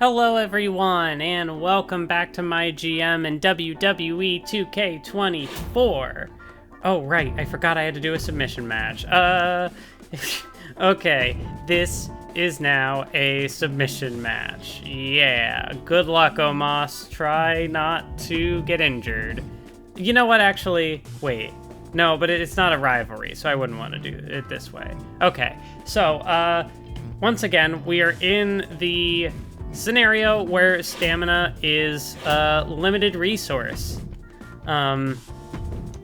Hello everyone, and welcome back to MyGM and WWE 2K24. Oh right, I forgot I had to do a submission match. Okay, this is now a submission match. Yeah, good luck, Omos. Try not to get injured. You know what, actually, wait. No, but it's not a rivalry, so I wouldn't want to do it this way. Okay, so, once again, we are in the scenario where stamina is a limited resource. I'm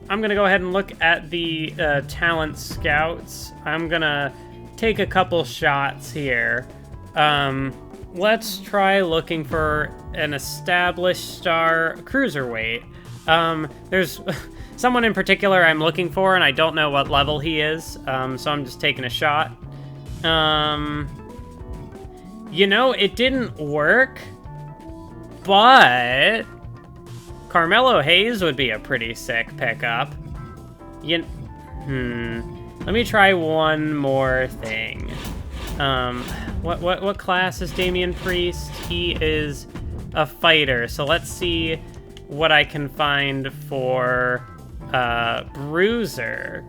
gonna go ahead and look at the talent scouts. I'm gonna take a couple shots here. Let's try looking for an established star cruiserweight. There's someone in particular I'm looking for, and I don't know what level he is, so I'm just taking a shot. You know, it didn't work, but Carmelo Hayes would be a pretty sick pickup. Let me try one more thing. What class is Damian Priest? He is a fighter, so let's see what I can find for Bruiser.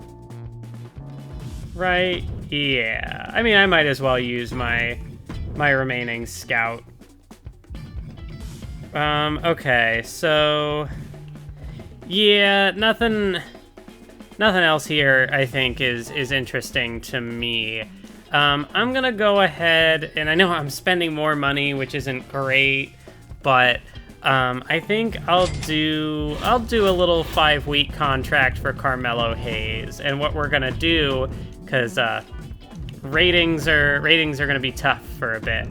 Right? Yeah. I mean, I might as well use my remaining scout. Okay, so yeah, nothing else here I think is interesting to me. I'm gonna go ahead, and I know I'm spending more money, which isn't great, but I think I'll do a little 5-week contract for Carmelo Hayes. And what we're gonna do, because ratings are going to be tough for a bit.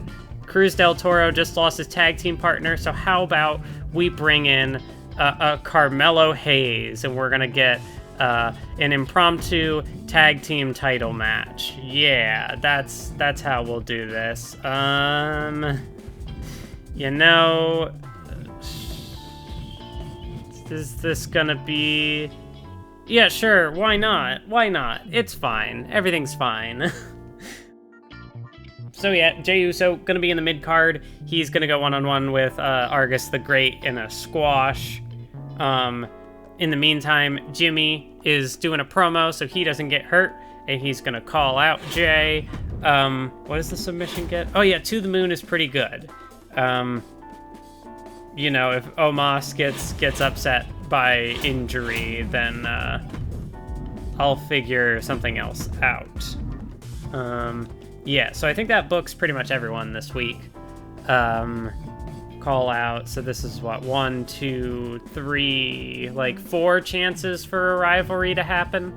Cruz del Toro just lost his tag team partner, so how about we bring in a Carmelo Hayes, and we're going to get an impromptu tag team title match. Yeah, that's how we'll do this. You know, is this going to be... Yeah, sure, why not? Why not? It's fine. Everything's fine. So yeah, Jey Uso gonna be in the mid-card. He's gonna go one-on-one with Argus the Great in a squash. In the meantime, Jimmy is doing a promo so he doesn't get hurt, and he's gonna call out Jay. What does the submission get? Oh yeah, To the Moon is pretty good. You know, if Omos gets upset by injury, then I'll figure something else out. Yeah, so I think that books pretty much everyone this week. Call out, so this is what, 1, 2, 3, like 4 chances for a rivalry to happen.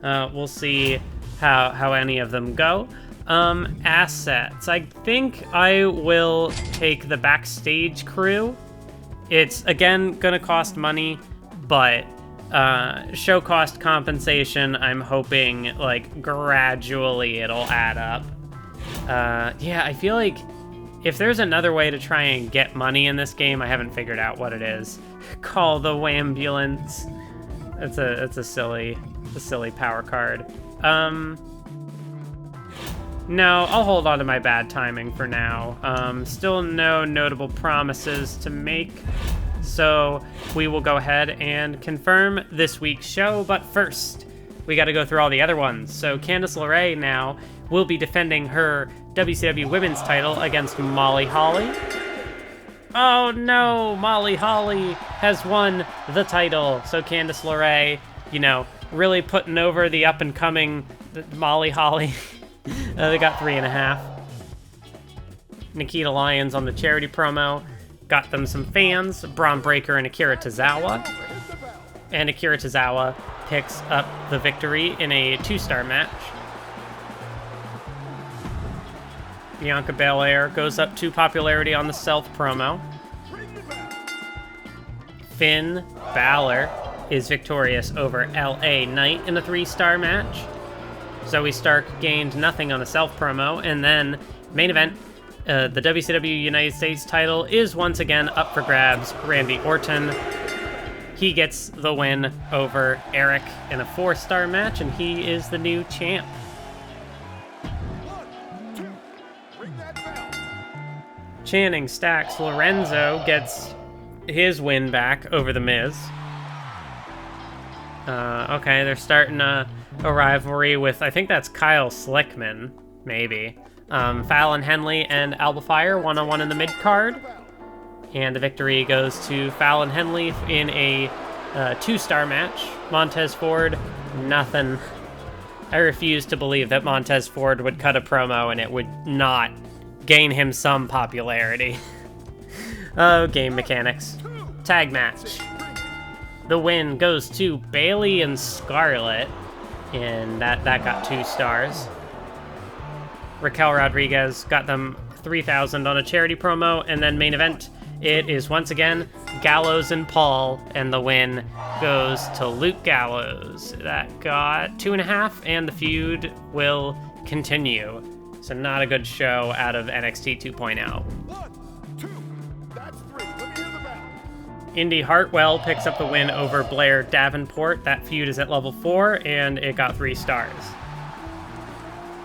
We'll see how any of them go. Assets. I think I will take the backstage crew. It's, again, gonna cost money, but show cost compensation, I'm hoping, like, gradually it'll add up. Yeah, I feel like if there's another way to try and get money in this game, I haven't figured out what it is. Call the Wambulance. It's a silly power card. No, I'll hold on to my bad timing for now. Still no notable promises to make, so we will go ahead and confirm this week's show, but first, we gotta go through all the other ones. So Candice LeRae now will be defending her WCW Women's title against Molly Holly. Oh no, Molly Holly has won the title. So Candice LeRae, you know, really putting over the up-and-coming Molly Holly. They got 3.5. Nikita Lyons on the charity promo got them some fans, Braun Breaker and Akira Tozawa. And Akira Tozawa picks up the victory in a 2-star match. Bianca Belair goes up to popularity on the Self promo. Finn Balor is victorious over LA Knight in a 3-star match. Zoe Stark gained nothing on the Self promo, and then main event, the WCW United States title is once again up for grabs. Randy Orton, he gets the win over Eric in a 4-star match, and he is the new champ. Channing stacks. Lorenzo gets his win back over The Miz. Okay, they're starting a rivalry with, I think that's Kyle Slickman, maybe. Fallon Henley and Alba Fire, one-on-one in the mid-card. And the victory goes to Fallon Henley in a 2-star match. Montez Ford, nothing. I refuse to believe that Montez Ford would cut a promo and it would not gain him some popularity. Oh, game mechanics. Tag match. The win goes to Bailey and Scarlett, and that got 2 stars. Raquel Rodriguez got them 3,000 on a charity promo, and then main event, it is once again Gallows and Paul, and the win goes to Luke Gallows. That got 2.5, and the feud will continue. So not a good show out of NXT 2.0. 1, 2, that's 3. Let me hear the bell. Indy Hartwell picks up the win over Blair Davenport. That feud is at level 4, and it got 3 stars.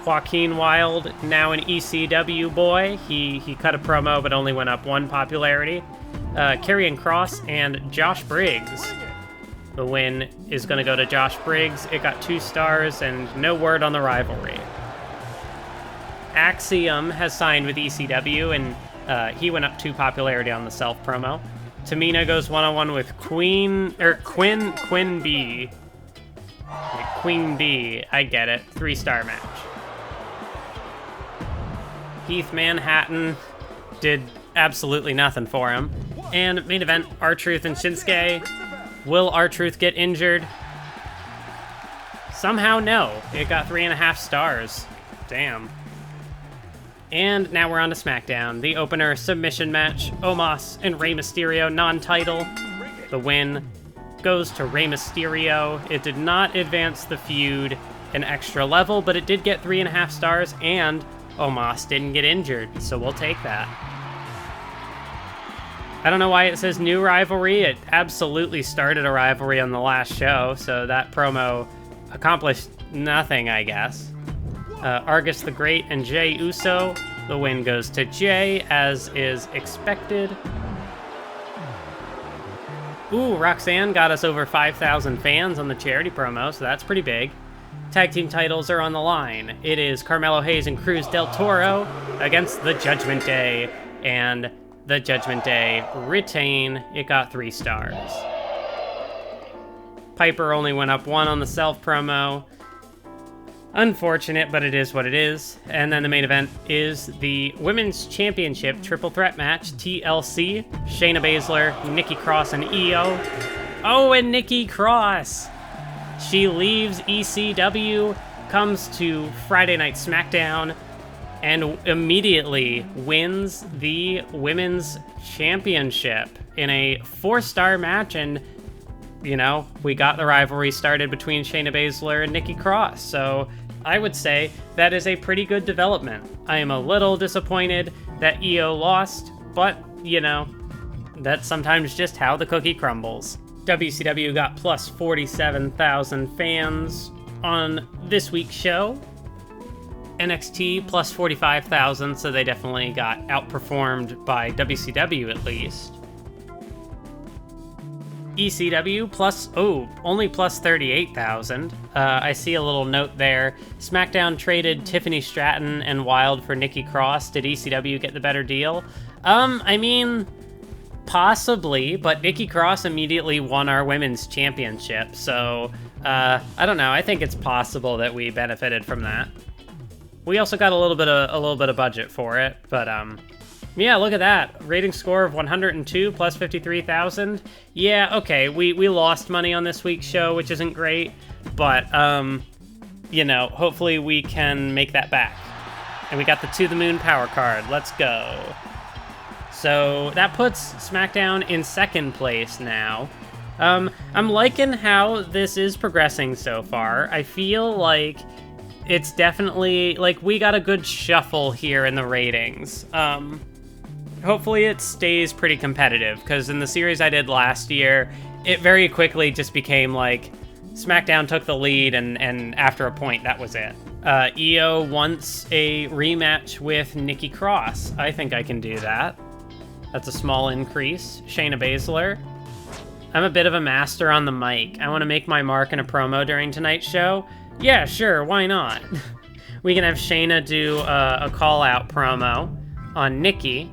Joaquin Wilde, now an ECW boy. He cut a promo, but only went up 1 popularity. Karrion Kross and Josh Briggs. The win is going to go to Josh Briggs. It got 2 stars, and no word on the rivalry. Axiom has signed with ECW, and he went up 2 popularity on the self promo. Tamina goes one-on-one with Queen B. Queen B, I get it. 3-star match. Heath Manhattan did absolutely nothing for him. And main event, R-Truth and Shinsuke. Will R-Truth get injured? Somehow no. It got 3.5 stars. Damn. And now we're on to SmackDown. The opener submission match, Omos and Rey Mysterio non-title. The win goes to Rey Mysterio. It did not advance the feud an extra level, but it did get 3.5 stars, and Omos didn't get injured, so we'll take that. I don't know why it says new rivalry. It absolutely started a rivalry on the last show, so that promo accomplished nothing, I guess. Argus the Great and Jey Uso. The win goes to Jey, as is expected. Ooh, Roxanne got us over 5,000 fans on the charity promo, so that's pretty big. Tag team titles are on the line. It is Carmelo Hayes and Cruz del Toro against the Judgment Day, and the Judgment Day retain. It got 3 stars. Piper only went up 1 on the self promo. Unfortunate, but it is what it is. And then the main event is the Women's Championship Triple Threat match, TLC. Shayna Baszler, Nikki Cross, and Io. Oh, and Nikki Cross! She leaves ECW, comes to Friday Night SmackDown, and immediately wins the Women's Championship in a 4-star match. And, you know, we got the rivalry started between Shayna Baszler and Nikki Cross, so I would say that is a pretty good development. I am a little disappointed that Io lost, but, you know, that's sometimes just how the cookie crumbles. WCW got plus 47,000 fans on this week's show. NXT plus 45,000, so they definitely got outperformed by WCW at least. ECW plus, only plus 38,000. I see a little note there. SmackDown traded Tiffany Stratton and Wilde for Nikki Cross. Did ECW get the better deal? I mean, possibly, but Nikki Cross immediately won our women's championship, so I don't know. I think it's possible that we benefited from that. We also got a little bit of budget for it, but yeah, look at that. Rating score of 102 plus 53,000. Yeah, okay, we lost money on this week's show, which isn't great, but, you know, hopefully we can make that back. And we got the To The Moon power card. Let's go. So that puts SmackDown in 2nd place now. I'm liking how this is progressing so far. I feel like it's definitely, like, we got a good shuffle here in the ratings. Hopefully it stays pretty competitive, because in the series I did last year, it very quickly just became like SmackDown took the lead, and after a point, that was it. Io wants a rematch with Nikki Cross. I think I can do that. That's a small increase. Shayna Baszler. I'm a bit of a master on the mic. I want to make my mark in a promo during tonight's show. Yeah, sure, why not? We can have Shayna do a call-out promo on Nikki.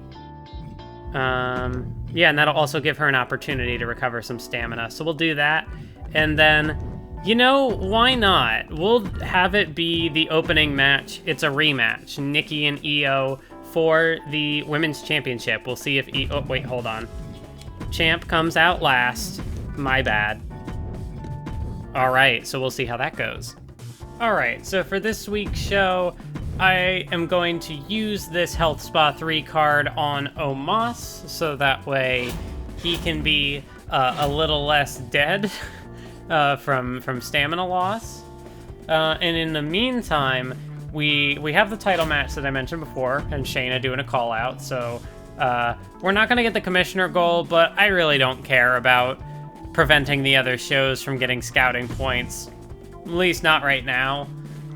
Yeah, and that'll also give her an opportunity to recover some stamina. So we'll do that. And then, you know, why not? We'll have it be the opening match. It's a rematch. Nikki and Io for the Women's Championship. We'll see if oh, wait, hold on. Champ comes out last. My bad. All right, so we'll see how that goes. All right, so for this week's show, I am going to use this Health Spa 3 card on Omos, so that way he can be a little less dead from stamina loss. And in the meantime, we have the title match that I mentioned before, and Shayna doing a call out. So we're not going to get the commissioner goal, but I really don't care about preventing the other shows from getting scouting points, at least not right now.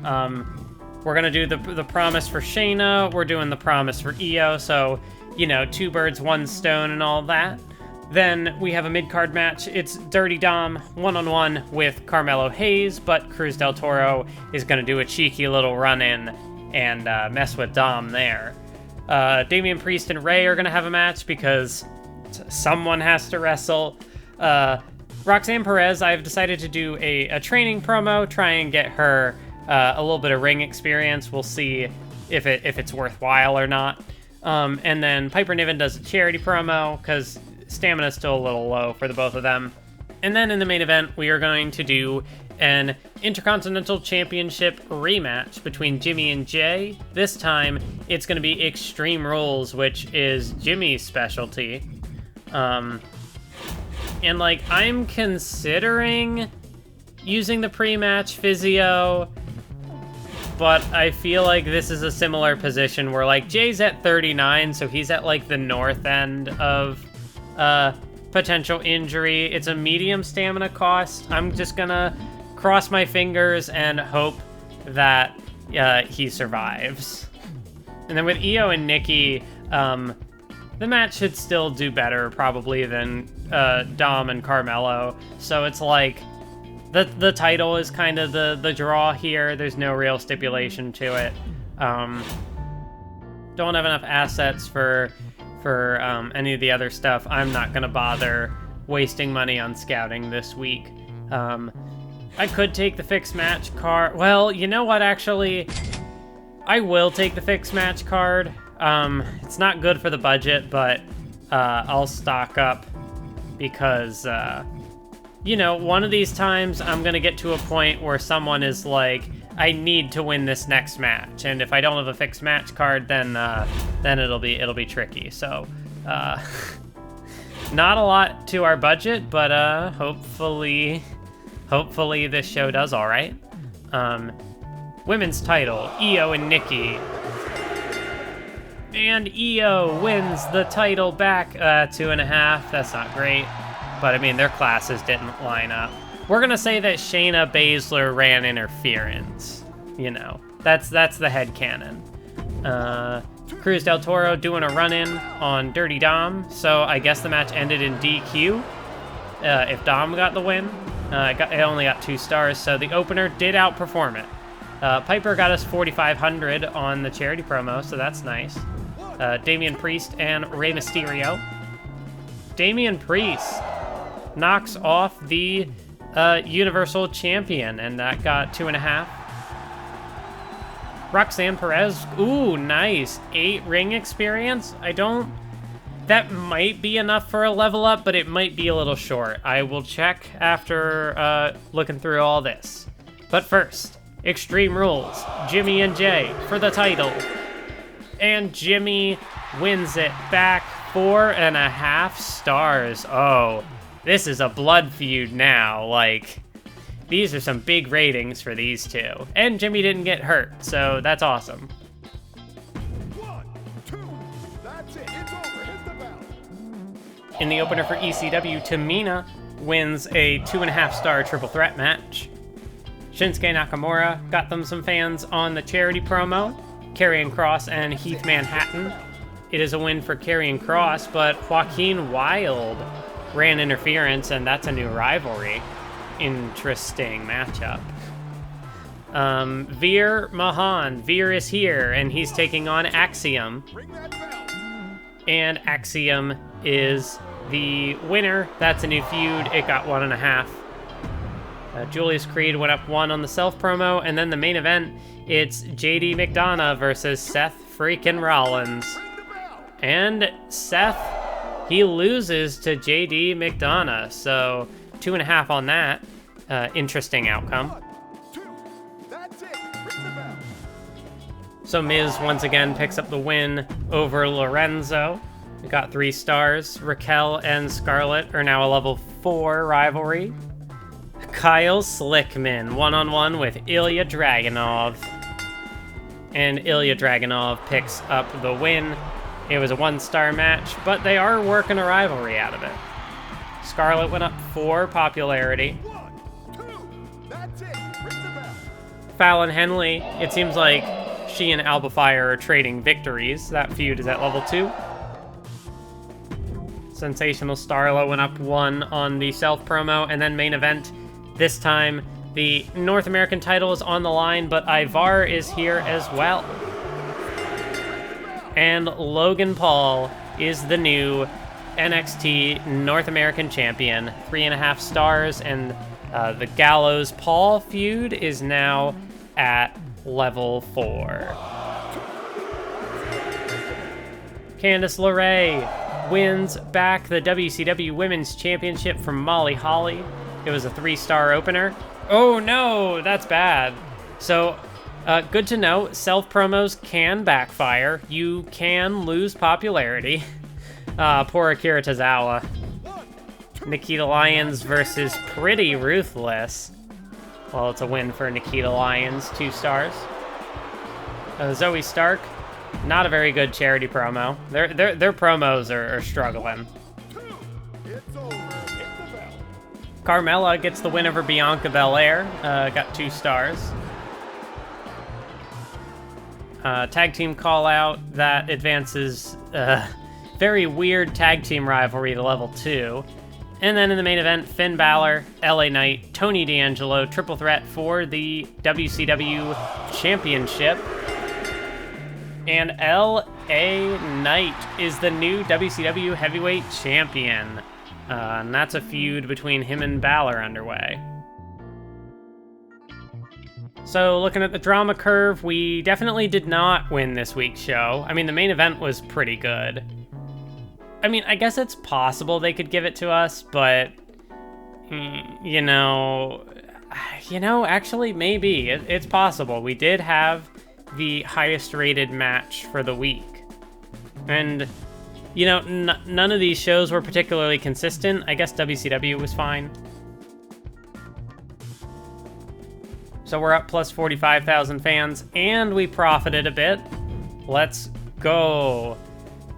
We're going to do the promise for Shayna. We're doing the promise for Io. So, you know, 2 birds, 1 stone and all that. Then we have a mid-card match. It's Dirty Dom one-on-one with Carmelo Hayes, but Cruz del Toro is going to do a cheeky little run-in and mess with Dom there. Damian Priest and Ray are going to have a match because someone has to wrestle. Roxanne Perez, I've decided to do a training promo, try and get her a little bit of ring experience. We'll see if it's worthwhile or not. And then Piper Niven does a charity promo because stamina's still a little low for the both of them. And then in the main event, we are going to do an Intercontinental Championship rematch between Jimmy and Jay. This time, it's going to be Extreme Rules, which is Jimmy's specialty. And, like, I'm considering using the pre-match physio, but I feel like this is a similar position where, like, Jay's at 39, so he's at, like, the north end of potential injury. It's a medium stamina cost. I'm just gonna cross my fingers and hope that he survives. And then with Io and Nikki, the match should still do better probably than Dom and Carmelo. So it's like the title is kind of the draw here. There's no real stipulation to it. Don't have enough assets for any of the other stuff. I'm not gonna bother wasting money on scouting this week. I could take the fixed match card. Well, you know what, actually? I will take the fixed match card. It's not good for the budget, but I'll stock up because, you know, one of these times I'm gonna get to a point where someone is like, I need to win this next match, and if I don't have a fixed match card, then it'll be tricky. So, not a lot to our budget, but hopefully this show does all right. Women's title, Io and Nikki. And Io wins the title back 2.5. That's not great, but I mean, their classes didn't line up. We're gonna say that Shayna Baszler ran interference. You know, that's the headcanon. Cruz del Toro doing a run-in on Dirty Dom, so I guess the match ended in DQ. If Dom got the win, it only got 2 stars, so the opener did outperform it. Piper got us 4,500 on the charity promo, so that's nice. Damian Priest and Rey Mysterio. Damian Priest knocks off the Universal Champion, and that got 2.5. Roxanne Perez, ooh, nice. 8 ring experience. That might be enough for a level up, but it might be a little short. I will check after looking through all this. But first, Extreme Rules, Jimmy and Jay for the title. And Jimmy wins it back 4.5 stars. Oh, this is a blood feud now. Like, these are some big ratings for these two. And Jimmy didn't get hurt, so that's awesome. 1, 2, that's it. It's over. Hit the bell. In the opener for ECW, Tamina wins a 2.5-star triple threat match. Shinsuke Nakamura got them some fans on the charity promo. Karrion Kross and Heath Manhattan it is a win for Karrion Kross, but Joaquin Wilde ran interference, and that's a new rivalry. Interesting matchup. Veer Mahan. Veer is here, and he's taking on Axiom. Ring that bell. And Axiom is the winner. That's a new feud. It got 1.5. Julius Creed went up 1 on the self promo, and then the main event, it's JD McDonough versus Seth freaking Rollins. Ring the bell. And Seth, he loses to JD McDonough, so 2.5 on that. Interesting outcome. 1, 2, that's it. Ring the bell. So Miz once again picks up the win over Lorenzo. We got 3 stars. Raquel and Scarlett are now a level 4 rivalry. Kyle Slickman, one-on-one with Ilya Dragunov. And Ilya Dragunov picks up the win. It was a 1-star match, but they are working a rivalry out of it. Scarlett went up 4 popularity. 1, 2, that's it. Ring the bell. Fallon Henley, it seems like she and Alba Fire are trading victories. That feud is at level 2. Sensational Starla went up 1 on the self promo, and then main event. This time, the North American title is on the line, but Ivar is here as well. And Logan Paul is the new NXT North American champion. 3.5 stars, and the Gallows Paul feud is now at level 4. Candice LeRae wins back the WCW Women's Championship from Molly Holly. It was a 3-star opener. Oh no, that's bad. So, good to know, self-promos can backfire. You can lose popularity. Poor Akira Tozawa. 1, 2, Nikita Lyons versus Pretty Ruthless. Well, it's a win for Nikita Lyons, 2 stars. Zoe Stark, not a very good charity promo. Their promos are struggling. 2, it's over. Hit the bell. Carmella gets the win over Bianca Belair, got 2 stars. Tag team call out that advances very weird tag team rivalry to level 2. And then in the main event, Finn Balor, LA Knight, Tony D'Angelo, triple threat for the WCW Championship. And LA Knight is the new WCW Heavyweight Champion. And that's a feud between him and Balor underway. So looking at the drama curve, we definitely did not win this week's show. I mean, the main event was pretty good. I mean, I guess it's possible they could give it to us, but, you know, actually, maybe. It's possible. We did have the highest rated match for the week. And, you know, none of these shows were particularly consistent. I guess WCW was fine. So we're up plus 45,000 fans, and we profited a bit. Let's go.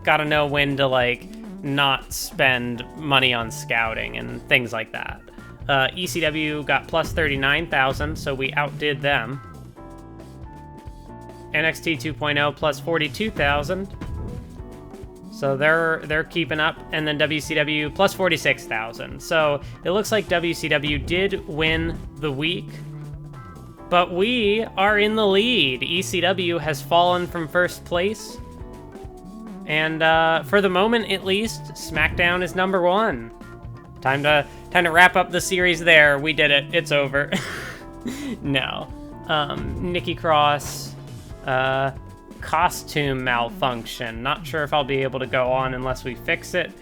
Gotta know when to, like, not spend money on scouting and things like that. ECW got plus 39,000, so we outdid them. NXT 2.0 plus 42,000. So they're keeping up, and then WCW plus 46,000. So it looks like WCW did win the week, but we are in the lead. ECW has fallen from first place. And for the moment, at least, SmackDown is number 1. Time to wrap up the series there. We did it. It's over. No. Nikki Cross, costume malfunction. Not sure if I'll be able to go on unless we fix it.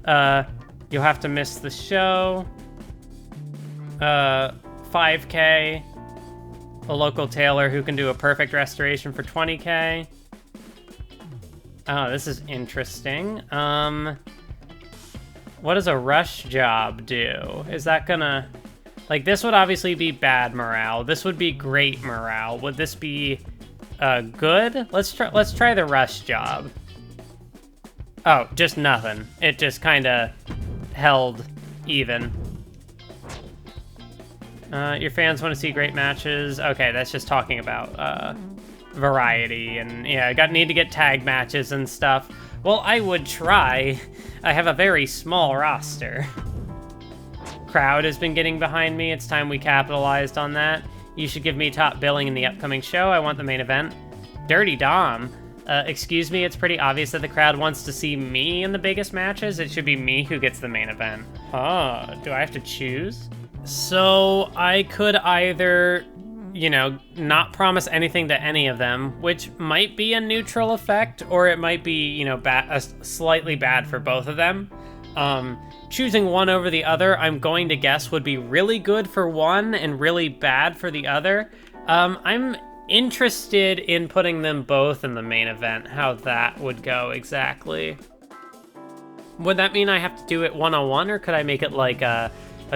You'll have to miss the show. 5K. A local tailor who can do a perfect restoration for 20K. Oh, this is interesting. What does a rush job do? Is that gonna... Like, this would obviously be bad morale. This would be great morale. Would this be good? Let's try the rush job. Oh, just nothing. It just kind of held even. Your fans want to see great matches. Okay, that's just talking about variety, and yeah, need to get tag matches and stuff. Well, I would try. I have a very small roster. Crowd has been getting behind me. It's time we capitalized on that. You should give me top billing in the upcoming show. I want the main event. Dirty Dom. Excuse me, it's pretty obvious that the crowd wants to see me in the biggest matches. It should be me who gets the main event. Huh, do I have to choose? So I could either, you know, not promise anything to any of them, which might be a neutral effect, or it might be, you know, slightly bad for both of them. Choosing one over the other, I'm going to guess would be really good for one and really bad for the other. I'm interested in putting them both in the main event, how that would go exactly. Would that mean I have to do it one-on-one, or could I make it like a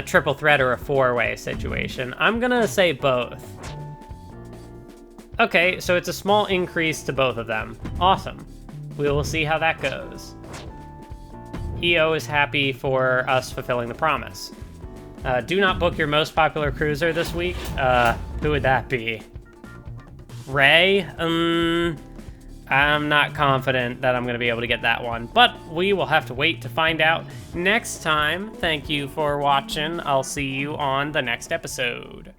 triple threat or a four-way situation? I'm gonna say both. Okay, so it's a small increase to both of them. Awesome. We will see how that goes. EO is happy for us fulfilling the promise. Do not book your most popular cruiser this week. Who would that be? Ray? I'm not confident that I'm going to be able to get that one, but we will have to wait to find out next time. Thank you for watching. I'll see you on the next episode.